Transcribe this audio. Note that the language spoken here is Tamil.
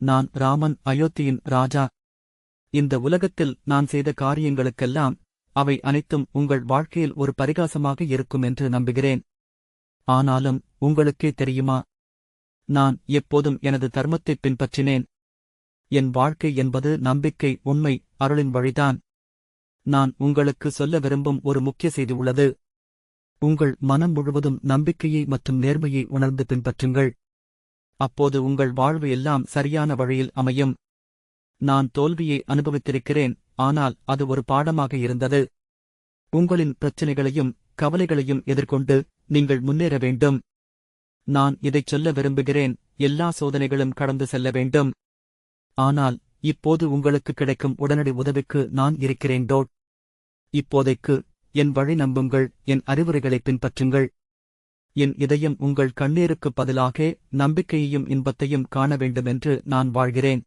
நான் ராமன், அயோத்தியின் ராஜா. இந்த உலகத்தில் நான் செய்த காரியங்களுக்கெல்லாம் அவை அனைத்தும் உங்கள் வாழ்க்கையில் ஒரு பரிகாசமாக இருக்கும் என்று நம்புகிறேன். ஆனாலும் உங்களுக்கே தெரியுமா, நான் எப்போதும் எனது தர்மத்தைப் பின்பற்றினேன். என் வாழ்க்கை என்பது நம்பிக்கை, உண்மை, அருளின் வழிதான். நான் உங்களுக்கு சொல்ல விரும்பும் ஒரு முக்கிய செய்தி உள்ளது. உங்கள் மனம் முழுவதும் நம்பிக்கையை மற்றும் நேர்மையை உணர்ந்து பின்பற்றுங்கள். அப்போது உங்கள் வாழ்வு எல்லாம் சரியான வழியில் அமையும். நான் தோல்வியை அனுபவித்திருக்கிறேன், ஆனால் அது ஒரு பாடமாக இருந்தது. உங்களின் பிரச்சினைகளையும் கவலைகளையும் எதிர்கொண்டு நீங்கள் முன்னேற வேண்டும். நான் இதைச் சொல்ல விரும்புகிறேன், எல்லா சோதனைகளும் கடந்து செல்ல வேண்டும். ஆனால் இப்போது உங்களுக்கு கிடைக்கும் உடனடி உதவிக்கு நான் இருக்கிறேன். இப்போதைக்கு என் வழி நம்புங்கள், என் அறிவுரைகளைப் பின்பற்றுங்கள். என் இதயம் உங்கள் கண்ணீருக்குப் பதிலாக நம்பிக்கையையும் இன்பத்தையும் காண வேண்டுமென்று நான் வாழ்கிறேன்.